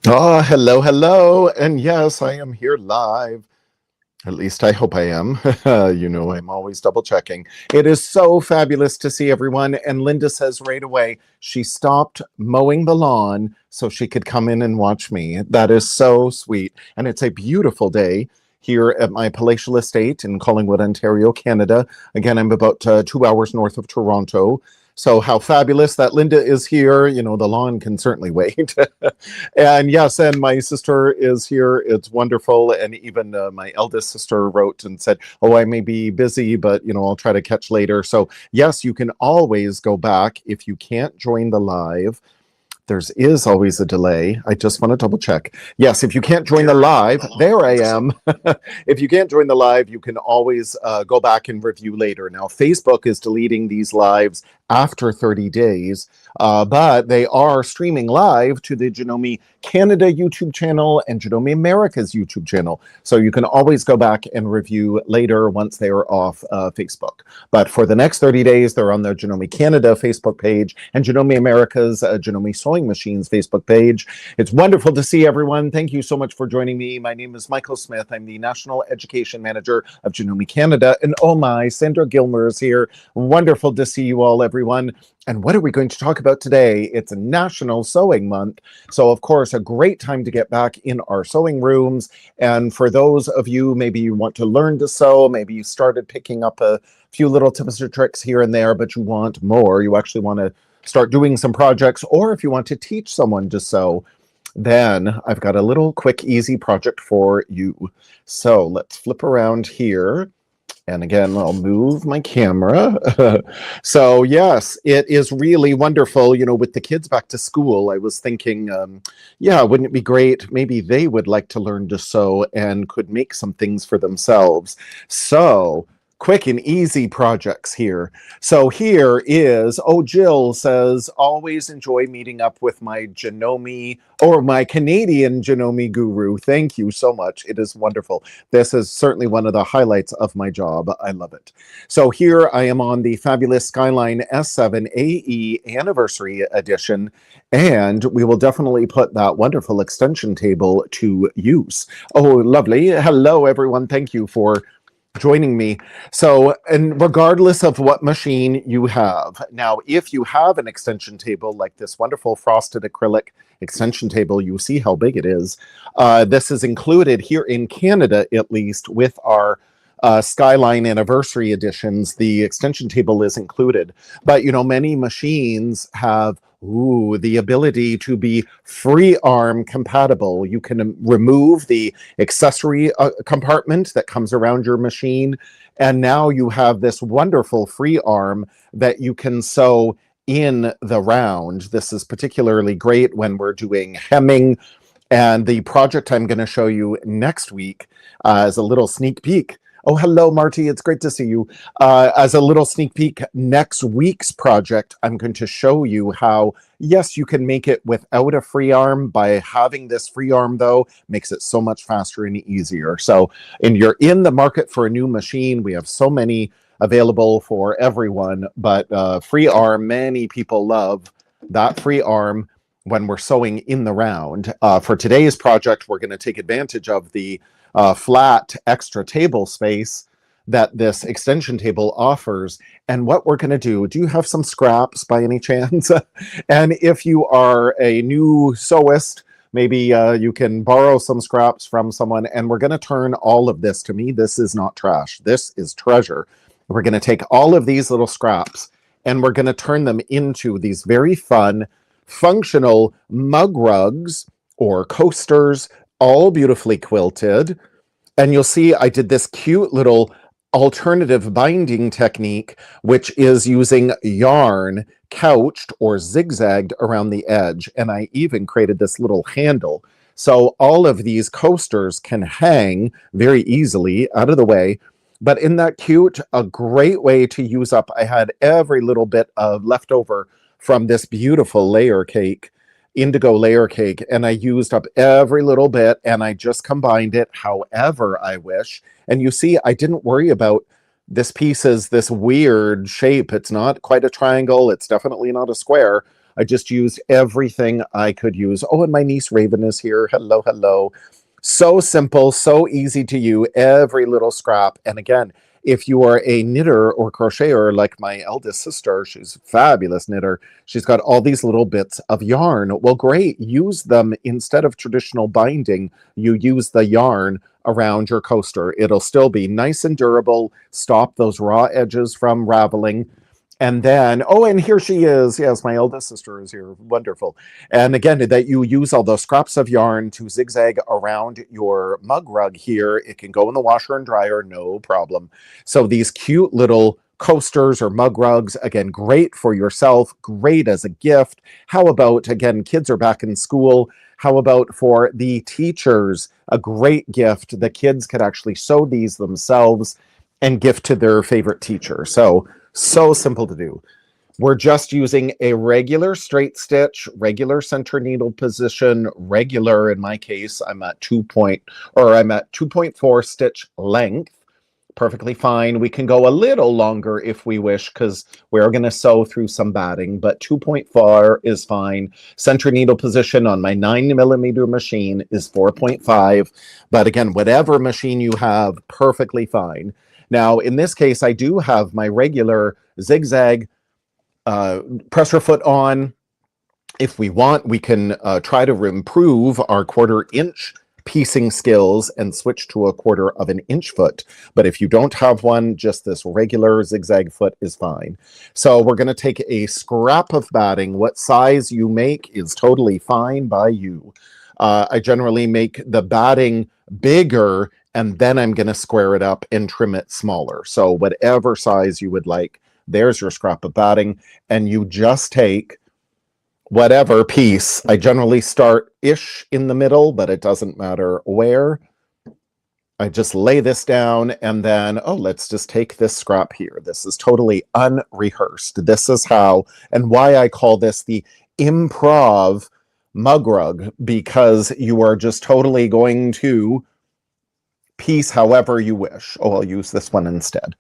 Ah, hello, hello. And yes, I am here live. At least I hope I am. I'm always double checking. It is so fabulous to see everyone. And Linda says right away she stopped mowing the lawn so she could come in and watch me. That is so sweet. And it's a beautiful day here at my palatial estate in Collingwood, Ontario, Canada. Again, I'm about 2 hours north of Toronto. So how fabulous that Linda is here. The lawn can certainly wait. And yes, and my sister is here. It's wonderful. And even my eldest sister wrote and said, "Oh, I may be busy, but I'll try to catch later." So yes, you can always go back if you can't join the live. Is always a delay. I just want to double check. Yes, if you can't join the live, there I am. If you can't join the live, you can always go back and review later. Now, Facebook is deleting these lives after 30 days, but they are streaming live to the Genome Canada YouTube channel and Genome America's YouTube channel. So you can always go back and review later once they are off Facebook. But for the next 30 days, they're on the Genome Canada Facebook page and Genome America's Genome Sewing Machines Facebook page. It's wonderful to see everyone. Thank you so much for joining me. My name is Michael Smith. I'm the National Education Manager of Genome Canada. And oh my, Sandra Gilmer is here. Wonderful to see you all, everyone. And what are we going to talk about today? It's National Sewing Month. So, of course, a great time to get back in our sewing rooms. And for those of you, maybe you want to learn to sew, maybe you started picking up a few little tips or tricks here and there, but you want more, you actually want to start doing some projects, or if you want to teach someone to sew, then I've got a little quick, easy project for you. So let's flip around here. And again, I'll move my camera. So yes, it is really wonderful. With the kids back to school, I was thinking, yeah, wouldn't it be great? Maybe they would like to learn to sew and could make some things for themselves. So quick and easy projects here. So here is, Jill says, always enjoy meeting up with my Genome or my Canadian Genome guru. Thank you so much. It is wonderful. This is certainly one of the highlights of my job. I love it. So here I am on the fabulous Skyline S7 AE Anniversary Edition, and we will definitely put that wonderful extension table to use. Oh, lovely. Hello, everyone. Thank you for joining me. So, and regardless of what machine you have, now, if you have an extension table like this wonderful frosted acrylic extension table, you see how big it is. This is included here in Canada, at least, with our Skyline Anniversary editions. The extension table is included, but many machines have the ability to be free arm compatible. You can remove the accessory compartment that comes around your machine, and now you have this wonderful free arm that you can sew in the round. This is particularly great when we're doing hemming, and the project I'm going to show you next week as a little sneak peek. Oh, hello, Marty. It's great to see you. As a little sneak peek, next week's project, I'm going to show you how, yes, you can make it without a free arm. By having this free arm, though, makes it so much faster and easier. So, and you're in the market for a new machine. We have so many available for everyone, but free arm, many people love that free arm when we're sewing in the round. For today's project, we're going to take advantage of the flat extra table space that this extension table offers. And what we're going to do you have some scraps by any chance? And if you are a new sewist, maybe you can borrow some scraps from someone. And we're going to turn all of this, to me, this is not trash. This is treasure. We're going to take all of these little scraps and we're going to turn them into these very fun, functional mug rugs or coasters, all beautifully quilted. And you'll see I did this cute little alternative binding technique, which is using yarn couched or zigzagged around the edge. And I even created this little handle. So all of these coasters can hang very easily out of the way. But in that cute, a great way to use up, I had every little bit of leftover from this beautiful layer cake, indigo layer cake, and I used up every little bit and I just combined it however I wish. And you see, I didn't worry about this piece is this weird shape. It's not quite a triangle. It's definitely not a square. I just used everything I could use. Oh, and my niece Raven is here. Hello, hello. So simple, so easy to use, every little scrap. And again, if you are a knitter or crocheter like my eldest sister, she's a fabulous knitter. She's got all these little bits of yarn. Well, great. Use them instead of traditional binding. You use the yarn around your coaster. It'll still be nice and durable, stop those raw edges from raveling. And then, oh, and here she is. Yes, my eldest sister is here. Wonderful. And again, that you use all those scraps of yarn to zigzag around your mug rug here. It can go in the washer and dryer, no problem. So these cute little coasters or mug rugs, again, great for yourself, great as a gift. How about, again, kids are back in school. How about for the teachers? A great gift. The kids could actually sew these themselves and gift to their favorite teacher. So simple to do. We're just using a regular straight stitch, regular center needle position, regular, in my case, I'm at 2.4 stitch length. Perfectly fine. We can go a little longer if we wish, because we're going to sew through some batting, but 2.4 is fine. Center needle position on my 9mm machine is 4.5. But again, whatever machine you have, perfectly fine. Now, in this case, I do have my regular zigzag pressure foot on. If we want, we can try to improve our 1/4 inch piecing skills and switch to a 1/4 of an inch foot. But if you don't have one, just this regular zigzag foot is fine. So we're going to take a scrap of batting. What size you make is totally fine by you. I generally make the batting bigger, and then I'm going to square it up and trim it smaller. So whatever size you would like, there's your scrap of batting. And you just take whatever piece. I generally start ish in the middle, but it doesn't matter where. I just lay this down, and then, oh, let's just take this scrap here. This is totally unrehearsed. This is how and why I call this the improv mug rug, because you are just totally going to piece however you wish. Oh, I'll use this one instead.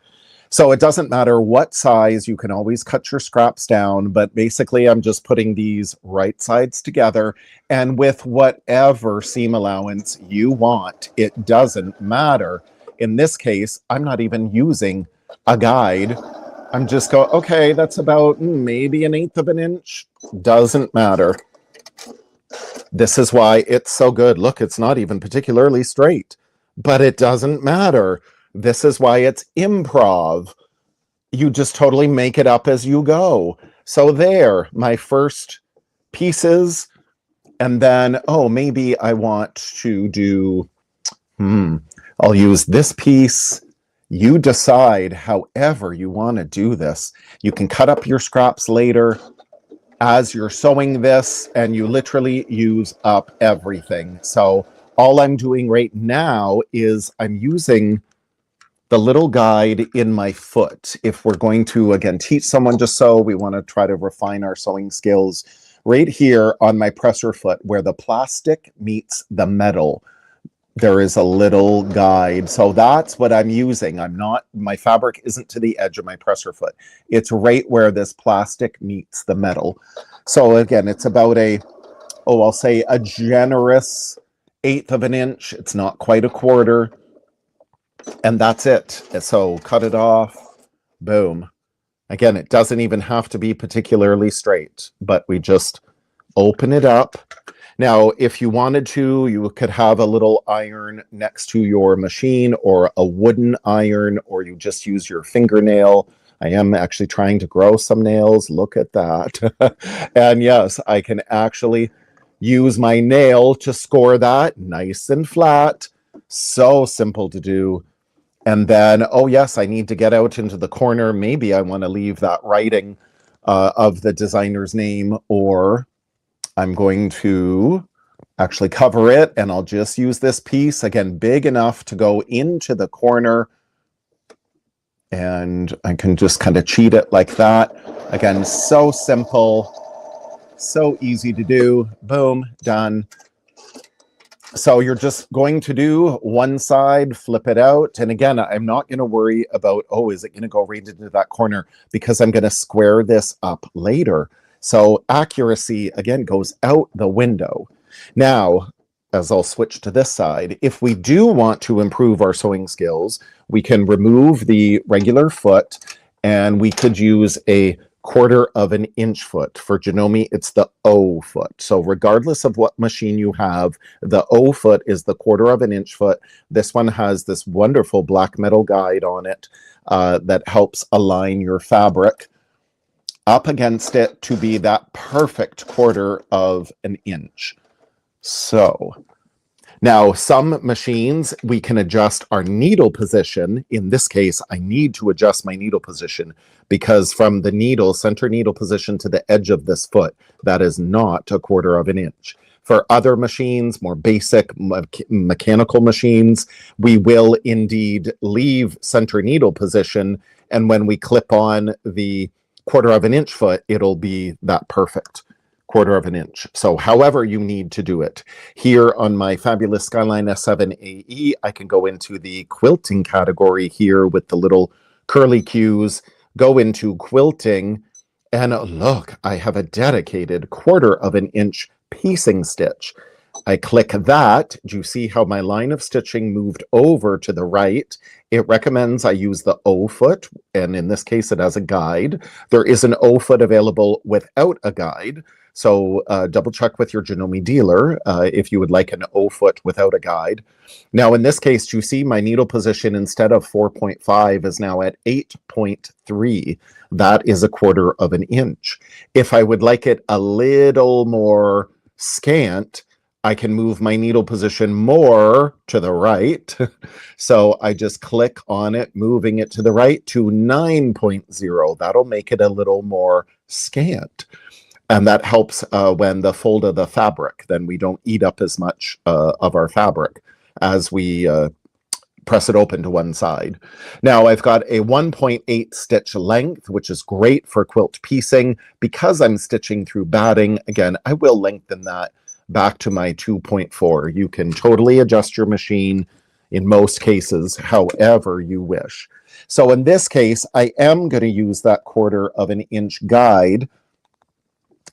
So it doesn't matter what size, you can always cut your scraps down, but basically I'm just putting these right sides together, and with whatever seam allowance you want, it doesn't matter. In this case, I'm not even using a guide. I'm just going, okay, that's about maybe 1/8 of an inch. Doesn't matter. This is why it's so good. Look, it's not even particularly straight, but it doesn't matter. This is why it's improv. You just totally make it up as you go. So there, my first pieces. And then, oh, maybe I want to do, I'll use this piece. You decide however you want to do this. You can cut up your scraps later as you're sewing this, and you literally use up everything. So all I'm doing right now is I'm using the little guide in my foot. If we're going to, again, teach someone to sew, we want to try to refine our sewing skills. Right here on my presser foot, where the plastic meets the metal, there is a little guide. So that's what I'm using. My fabric isn't to the edge of my presser foot. It's right where this plastic meets the metal. So again, it's about I'll say a generous 1/8 of an inch. It's not quite a 1/4. And that's it. So cut it off. Boom. Again, it doesn't even have to be particularly straight, but we just open it up. Now, if you wanted to, you could have a little iron next to your machine, or a wooden iron, or you just use your fingernail. I am actually trying to grow some nails. Look at that. And yes, I can actually use my nail to score that nice and flat. So simple to do. And then, oh yes, I need to get out into the corner. Maybe I want to leave that writing of the designer's name, or I'm going to actually cover it, and I'll just use this piece, again, big enough to go into the corner. And I can just kind of cheat it like that. Again, so simple, so easy to do. Boom, done. So you're just going to do one side, flip it out. And again, I'm not going to worry about, oh, is it going to go right into that corner? Because I'm going to square this up later. So accuracy, again, goes out the window. Now, as I'll switch to this side, if we do want to improve our sewing skills, we can remove the regular foot and we could use a 1/4 foot. For Janome, it's the O foot. So regardless of what machine you have, the O foot is the 1/4 foot. This one has this wonderful black metal guide on it that helps align your fabric up against it to be that perfect 1/4 inch. So now some machines, we can adjust our needle position. In this case, I need to adjust my needle position because from the needle, center needle position to the edge of this foot, that is not a 1/4 inch. For other machines, more basic mechanical machines, we will indeed leave center needle position. And when we clip on the 1/4 inch foot, it'll be that perfect 1/4 inch. So however you need to do it. Here on my fabulous Skyline S7 AE, I can go into the quilting category here with the little curly cues, go into quilting, and look, I have a dedicated 1/4 inch piecing stitch. I click that. Do you see how my line of stitching moved over to the right? It recommends I use the O foot, and in this case, it has a guide. There is an O foot available without a guide. So double check with your Janome dealer if you would like an O foot without a guide. Now, in this case, you see my needle position instead of 4.5 is now at 8.3. That is a 1/4 inch. If I would like it a little more scant, I can move my needle position more to the right. So I just click on it, moving it to the right to 9.0. That'll make it a little more scant. And that helps when the fold of the fabric, then we don't eat up as much of our fabric as we press it open to one side. Now I've got a 1.8 stitch length, which is great for quilt piecing. Because I'm stitching through batting, again, I will lengthen that back to my 2.4. You can totally adjust your machine in most cases, however you wish. So in this case, I am going to use that 1/4 inch guide.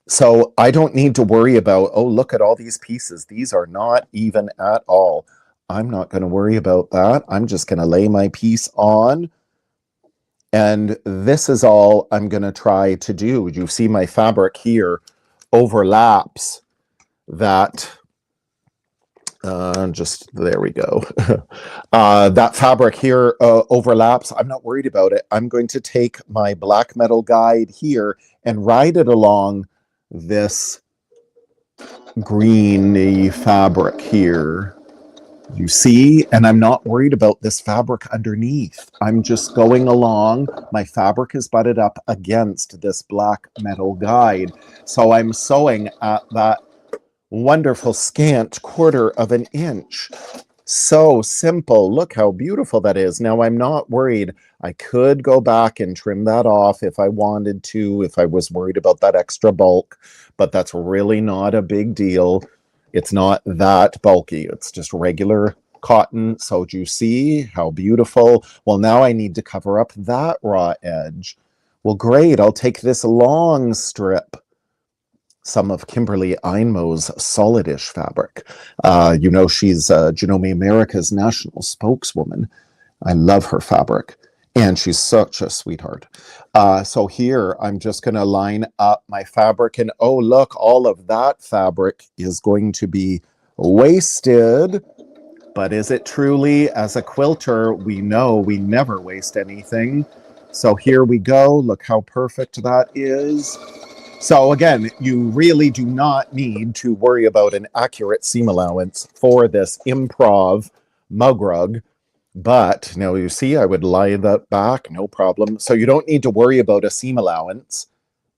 So I don't need to worry about, oh, look at all these pieces. These are not even at all. I'm not going to worry about that. I'm just going to lay my piece on. And this is all I'm going to try to do. You see my fabric here overlaps that. Just there we go. That fabric here overlaps. I'm not worried about it. I'm going to take my black metal guide here and ride it along this greeny fabric here. You see, and I'm not worried about this fabric underneath. I'm just going along. My fabric is butted up against this black metal guide. So I'm sewing at that wonderful scant 1/4 inch. So simple. Look how beautiful that is. Now I'm not worried. I could go back and trim that off if I wanted to, if I was worried about that extra bulk, but that's really not a big deal. It's not that bulky. It's just regular cotton. So do you see how beautiful? Well, now I need to cover up that raw edge. Well, great. I'll take this long strip, some of Kimberly Einmo's solidish fabric. You know, she's Janome America's national spokeswoman. I love her fabric, and she's such a sweetheart. So here, I'm just going to line up my fabric, and oh, look, all of that fabric is going to be wasted. But is it truly? As a quilter, we know we never waste anything. So here we go. Look how perfect that is. So again, you really do not need to worry about an accurate seam allowance for this improv mug rug. But now you see, I would lie that back, no problem. So you don't need to worry about a seam allowance.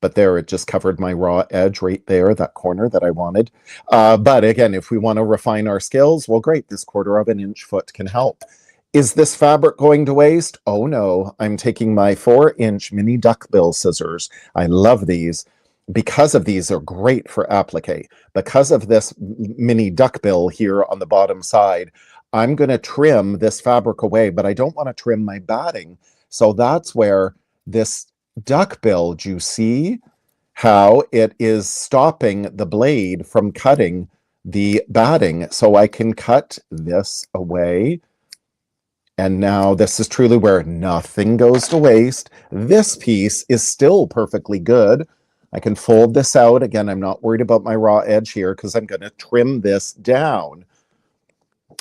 But there, it just covered my raw edge right there, that corner that I wanted. But again, if we want to refine our skills, well, great, this 1/4 inch foot can help. Is this fabric going to waste? Oh no, I'm taking my 4-inch mini duckbill scissors. I love these. Because of these are great for applique. Because of this mini duckbill here on the bottom side, I'm going to trim this fabric away, but I don't want to trim my batting. So that's where this duckbill, do you see how it is stopping the blade from cutting the batting. So I can cut this away. And now this is truly where nothing goes to waste. This piece is still perfectly good. I can fold this out. Again, I'm not worried about my raw edge here because I'm going to trim this down.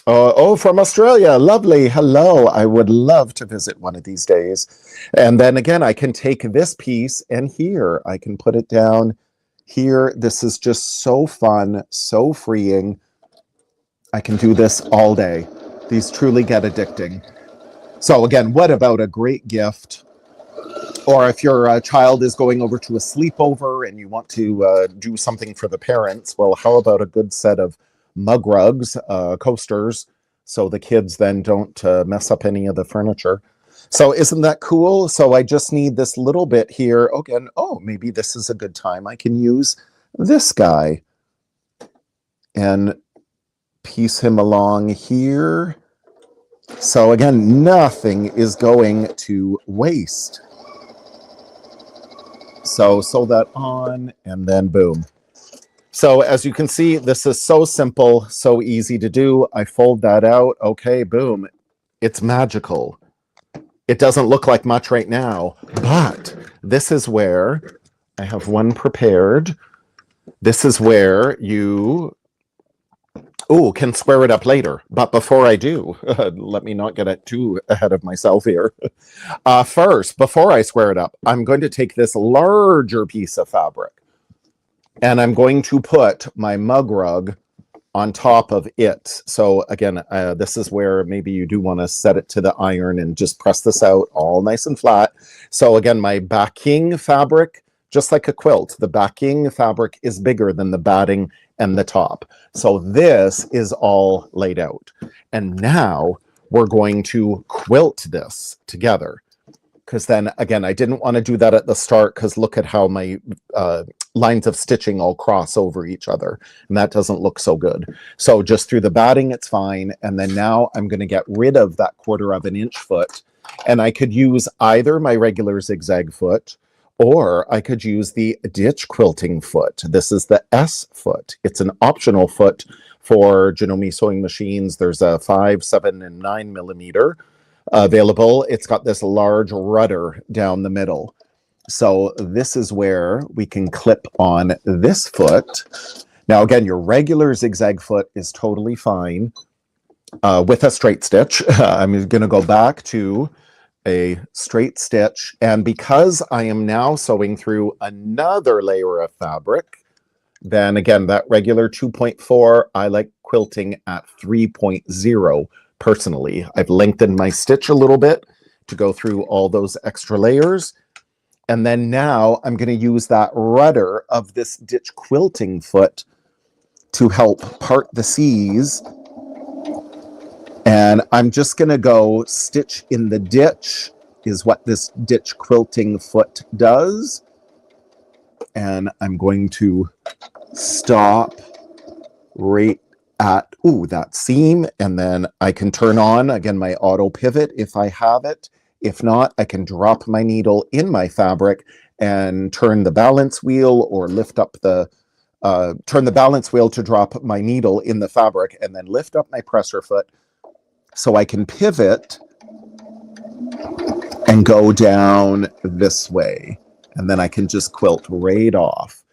Oh, from Australia. Lovely. Hello. I would love to visit one of these days. And then again, I can take this piece and here, I can put it down here. This is just so fun, so freeing. I can do this all day. These truly get addicting. So again, what about a great gift? Or if your child is going over to a sleepover and you want to do something for the parents, well, how about a good set of mug rugs, coasters, so the kids then don't mess up any of the furniture. So isn't that cool? So I just need this little bit here. Again, oh, maybe this is a good time. I can use this guy and piece him along here. So again, nothing is going to waste. So sew that on and then boom. So as you can see, this is so simple, so easy to do. I fold that out. Okay, boom. It's magical. It doesn't look like much right now, but this is where I have one prepared. This is where you can square it up later. But before I do, let me not get it too ahead of myself here. First, before I square it up, I'm going to take this larger piece of fabric and I'm going to put my mug rug on top of it. So again, this is where maybe you do want to set it to the iron and just press this out all nice and flat. So again, my backing fabric, just like a quilt, the backing fabric is bigger than the batting and the top. So this is all laid out. And now we're going to quilt this together. Because then, again, I didn't want to do that at the start because look at how my lines of stitching all cross over each other. And that doesn't look so good. So just through the batting, it's fine. And then now I'm going to get rid of that 1/4 inch foot. And I could use either my regular zigzag foot or I could use the ditch quilting foot. This is the S foot. It's an optional foot for Janome sewing machines. There's a 5, 7, and 9 millimeter available. It's got this large rudder down the middle. So this is where we can clip on this foot. Now, again, your regular zigzag foot is totally fine with a straight stitch. I'm going to go back to a straight stitch. And because I am now sewing through another layer of fabric, then again, that regular 2.4, I like quilting at 3.0 personally. I've lengthened my stitch a little bit to go through all those extra layers. And then now I'm going to use that rudder of this ditch quilting foot to help part the C's. And I'm just going to go stitch in the ditch is what this ditch quilting foot does. And I'm going to stop right at that seam, and then I can turn on again my auto pivot if I have it. If not, I can drop my needle in my fabric and turn the balance wheel or lift up the turn the balance wheel to drop my needle in the fabric and then lift up my presser foot so I can pivot and go down this way, and then I can just quilt right off.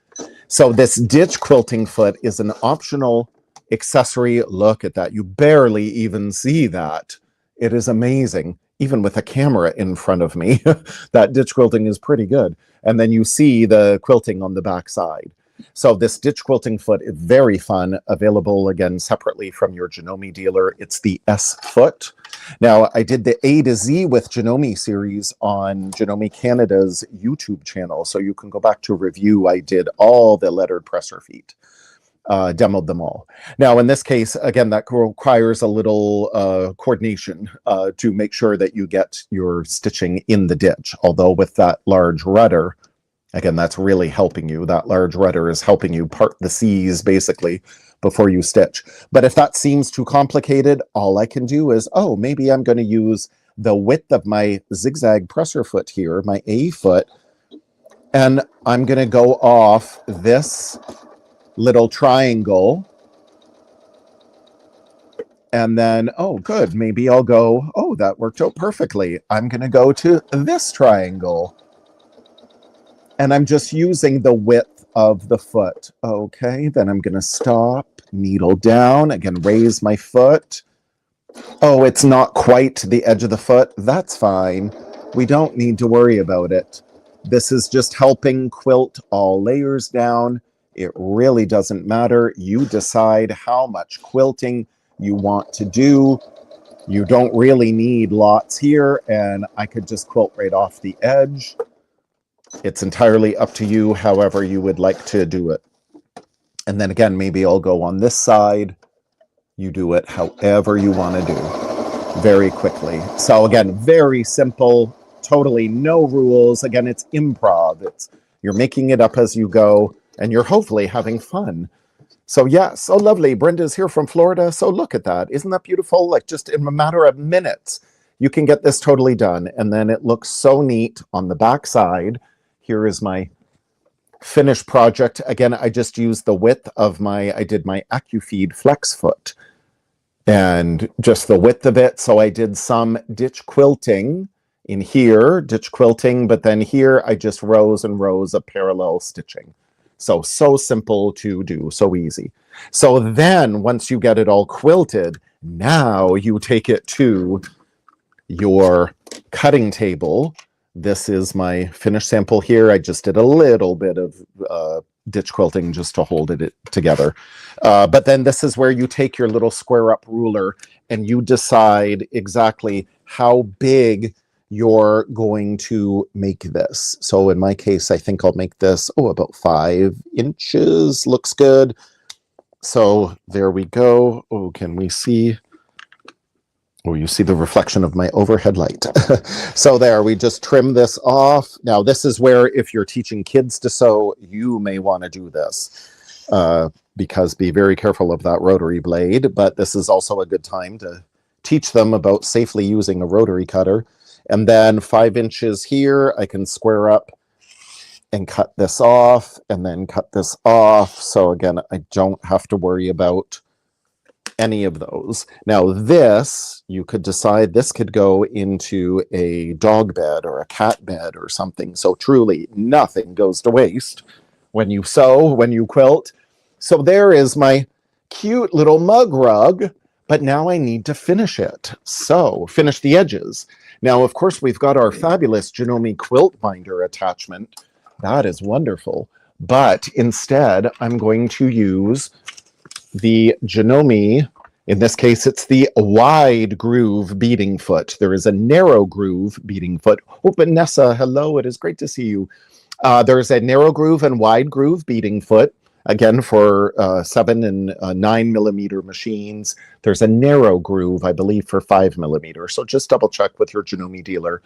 So this ditch quilting foot is an optional accessory. Look at that. You barely even see that. It is amazing. Even with a camera in front of me, that ditch quilting is pretty good. And then you see the quilting on the back side. So this ditch quilting foot is very fun, available again separately from your Janome dealer. It's the S foot. Now, I did the A to Z with Janome series on Janome Canada's YouTube channel, so you can go back to review. I did all the lettered presser feet, demoed them all. Now, in this case, again, that requires a little coordination to make sure that you get your stitching in the ditch, although with that large rudder, again, that's really helping you. That large rudder is helping you part the C's, basically, before you stitch. But if that seems too complicated, all I can do is, maybe I'm going to use the width of my zigzag presser foot here, my A foot, And I'm going to go off this little triangle. And then, oh, good. Maybe I'll go, oh, that worked out perfectly. I'm going to go to this triangle. And I'm just using the width of the foot. Okay, then I'm going to stop, needle down, again, raise my foot. Oh, it's not quite to the edge of the foot. That's fine. We don't need to worry about it. This is just helping quilt all layers down. It really doesn't matter. You decide how much quilting you want to do. You don't really need lots here, and I could just quilt right off the edge. It's entirely up to you, however you would like to do it. And then again, maybe I'll go on this side. You do it however you want to do, very quickly. So again, very simple, totally no rules. Again, it's improv. You're making it up as you go, and you're hopefully having fun. So yeah, so lovely. Brenda's here from Florida. So look at that. Isn't that beautiful? Like just in a matter of minutes, you can get this totally done. And then it looks so neat on the back side. Here is my finished project. Again, I just used the width of I did my AccuFeed Flex Foot and just the width of it. So I did some ditch quilting in here, ditch quilting, but then here I just rows and rows of parallel stitching. So simple to do, so easy. So then once you get it all quilted, now you take it to your cutting table. This is my finished sample here. I just did a little bit of ditch quilting just to hold it together. But then this is where you take your little square up ruler and you decide exactly how big you're going to make this. So in my case, I think I'll make this, about 5 inches. Looks good. So there we go. Oh, can we see? Oh, you see the reflection of my overhead light. So there, we just trim this off. Now, this is where if you're teaching kids to sew, you may want to do this because be very careful of that rotary blade. But this is also a good time to teach them about safely using a rotary cutter. And then 5 inches here, I can square up and cut this off and then cut this off. So again, I don't have to worry about any of those. Now this, you could decide this could go into a dog bed or a cat bed or something. So truly nothing goes to waste when you sew, when you quilt. So there is my cute little mug rug, but now I need to finish it. So finish the edges. Now, of course, we've got our fabulous Janome quilt binder attachment. That is wonderful. But instead, I'm going to use the Janome, in this case, it's the wide groove beading foot. There is a narrow groove beading foot. Oh, Vanessa, hello, it is great to see you. There's a narrow groove and wide groove beading foot. Again, for 7 and 9 millimeter machines. There's a narrow groove, I believe, for 5 millimeter. So just double check with your Janome dealer.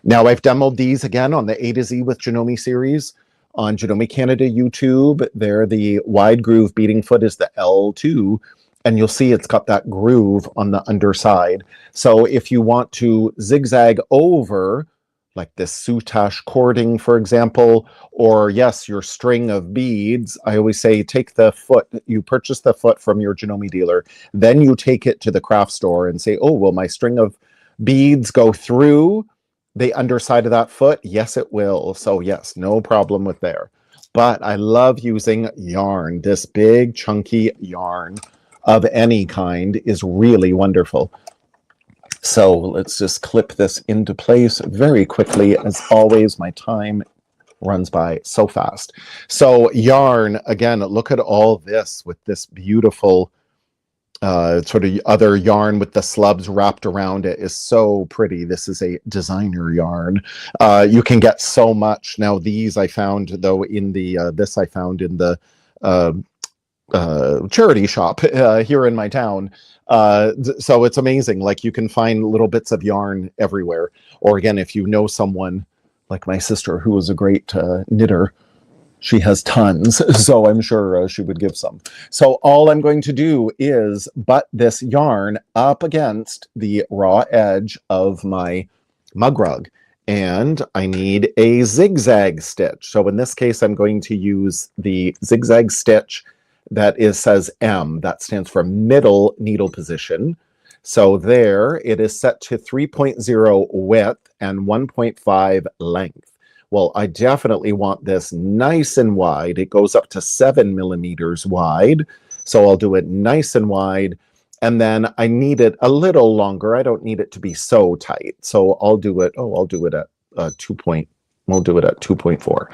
Now, I've demoed these again on the A to Z with Janome series on Janome Canada YouTube. There, the wide groove beading foot is the L2, and you'll see it's got that groove on the underside. So if you want to zigzag over, like this soutache cording, for example, or yes, your string of beads, I always say take the foot, you purchase the foot from your Janome dealer, then you take it to the craft store and say, oh, will my string of beads go through the underside of that foot? Yes, it will. So yes, no problem with there. But I love using yarn. This big chunky yarn of any kind is really wonderful. So let's just clip this into place very quickly. As always, my time runs by so fast. So yarn, again, look at all this with this beautiful sort of other yarn with the slubs wrapped around it is so pretty. This is a designer yarn. You can get so much. Now these I found though in the, this I found in the charity shop here in my town. So it's amazing. Like you can find little bits of yarn everywhere. Or again, if you know someone like my sister who is a great knitter, she has tons, so I'm sure she would give some. So all I'm going to do is butt this yarn up against the raw edge of my mug rug. and I need a zigzag stitch. So in this case, I'm going to use the zigzag stitch that says M. That stands for middle needle position. So there, it is set to 3.0 width and 1.5 length. Well, I definitely want this nice and wide. It goes up to 7 millimeters wide. So I'll do it nice and wide. And then I need it a little longer. I don't need it to be so tight. So I'll do it. Oh, I'll do it at we'll do it at 2.4.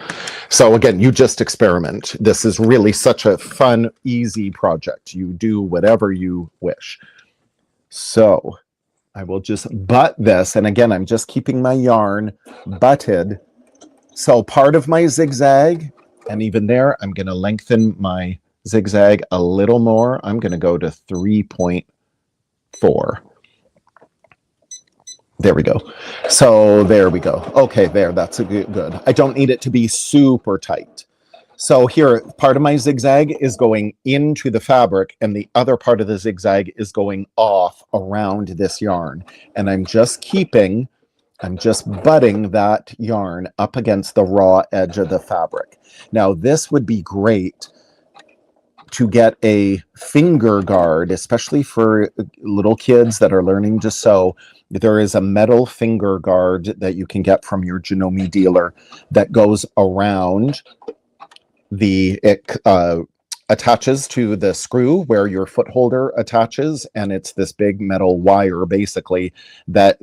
So again, you just experiment. This is really such a fun, easy project. You do whatever you wish. So I will just butt this. And again, I'm just keeping my yarn butted. So part of my zigzag, and even there, I'm going to lengthen my zigzag a little more. I'm going to go to 3.4. There we go. So there we go. Okay, there, that's a good. I don't need it to be super tight. So here, part of my zigzag is going into the fabric, and the other part of the zigzag is going off around this yarn. And I'm just butting that yarn up against the raw edge of the fabric. Now, this would be great to get a finger guard, especially for little kids that are learning to sew. There is a metal finger guard that you can get from your Janome dealer that goes around it attaches to the screw where your foot holder attaches, and it's this big metal wire basically that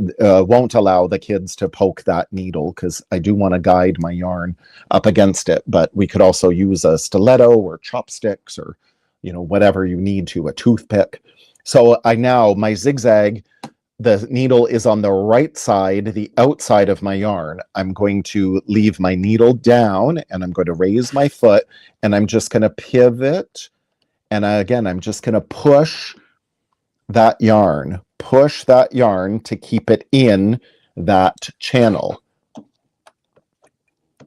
won't allow the kids to poke that needle, because I do want to guide my yarn up against it. But we could also use a stiletto or chopsticks, or whatever you need to, a toothpick. So my zigzag, the needle is on the right side, the outside of my yarn. I'm going to leave my needle down, and I'm going to raise my foot, and I'm just going to pivot. And again, I'm just going to push that yarn to keep it in that channel.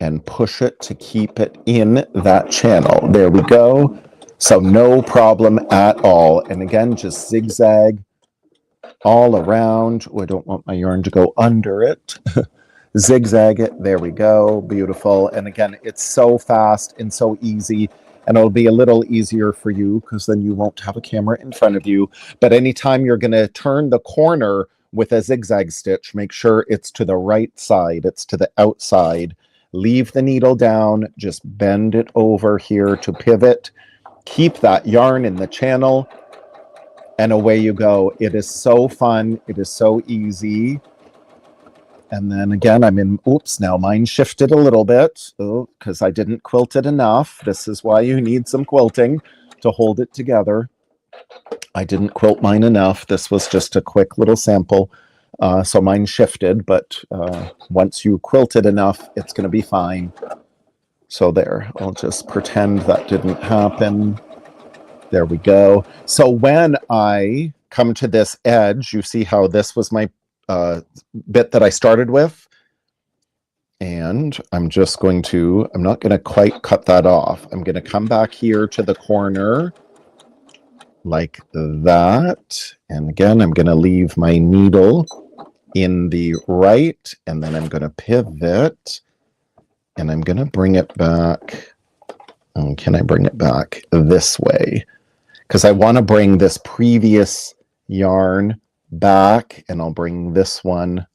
And push it to keep it in that channel. There we go. So no problem at all. And again, just zigzag all around. Oh, I don't want my yarn to go under it. Zigzag it. There we go. Beautiful. And again, it's so fast and so easy. And it'll be a little easier for you because then you won't have a camera in front of you. But anytime you're going to turn the corner with a zigzag stitch, make sure it's to the right side. It's to the outside. Leave the needle down. Just bend it over here to pivot. Keep that yarn in the channel. And away you go. It is so fun. It is so easy. And then again, now mine shifted a little bit because I didn't quilt it enough. This is why you need some quilting to hold it together. I didn't quilt mine enough. This was just a quick little sample. So mine shifted, but once you quilt it enough, it's going to be fine. So there, I'll just pretend that didn't happen. There we go. So when I come to this edge, you see how this was my bit that I started with. And I'm not going to quite cut that off. I'm going to come back here to the corner like that. And again, I'm going to leave my needle in the right, and then I'm going to pivot, and I'm going to bring it back. Oh, can I bring it back this way? Because I want to bring this previous yarn back, and I'll bring this one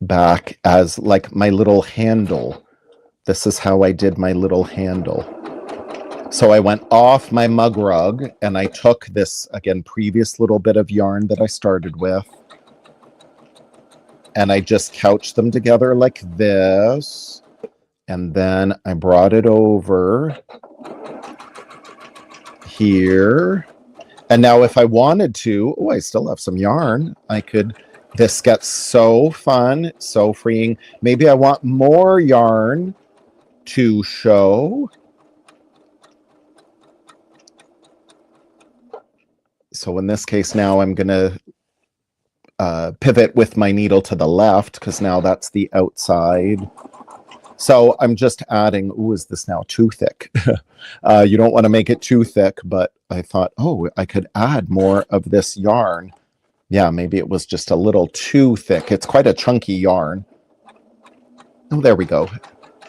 back as like my little handle. This is how I did my little handle. So I went off my mug rug, and I took this, again, previous little bit of yarn that I started with, and I just couched them together like this. And then I brought it over here. And now if I wanted to, I still have some yarn. This gets so fun, so freeing. Maybe I want more yarn to show. So in this case now I'm going to pivot with my needle to the left, because now that's the outside. So I'm just adding, is this now too thick? You don't want to make it too thick, but I thought, I could add more of this yarn Yeah, maybe it was just a little too thick. It's quite a chunky yarn. Oh, there we go.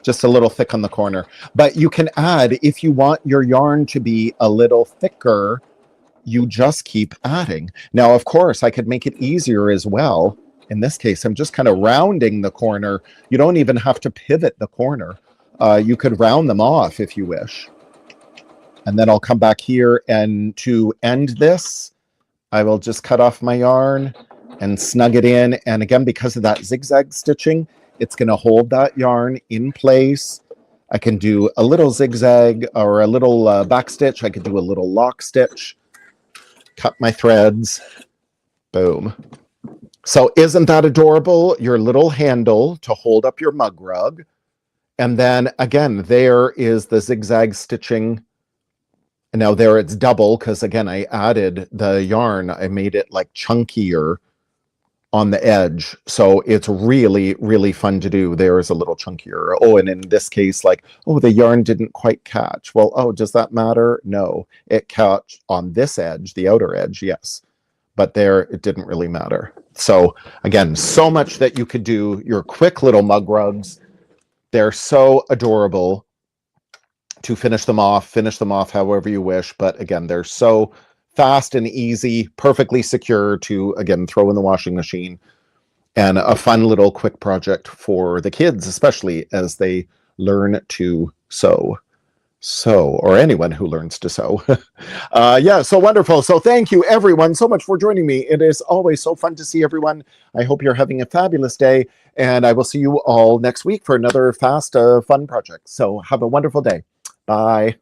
Just a little thick on the corner. But you can add, if you want your yarn to be a little thicker, you just keep adding. Now, of course, I could make it easier as well. In this case, I'm just kind of rounding the corner. You don't even have to pivot the corner. You could round them off if you wish. And then I'll come back here, and to end this, I will just cut off my yarn and snug it in. And again, because of that zigzag stitching, it's going to hold that yarn in place. I can do a little zigzag or a little back stitch. I could do a little lock stitch. Cut my threads. Boom. So isn't that adorable? Your little handle to hold up your mug rug. And then again, there is the zigzag stitching. And now there it's double because again, I added the yarn. I made it like chunkier on the edge. So it's really, really fun to do. There is a little chunkier. Oh, and in this case, like, oh, the yarn didn't quite catch. Well, oh, does that matter? No, it caught on this edge, the outer edge, yes. But there, it didn't really matter. So again, so much that you could do. Your quick little mug rugs. They're so adorable to finish them off however you wish. But again, they're so fast and easy, perfectly secure to, again, throw in the washing machine, and a fun little quick project for the kids, especially as they learn to sew. Or anyone who learns to sew. Yeah, so wonderful. So thank you everyone so much for joining me. It is always so fun to see everyone. I hope you're having a fabulous day, and I will see you all next week for another fast, fun project. So have a wonderful day. Bye.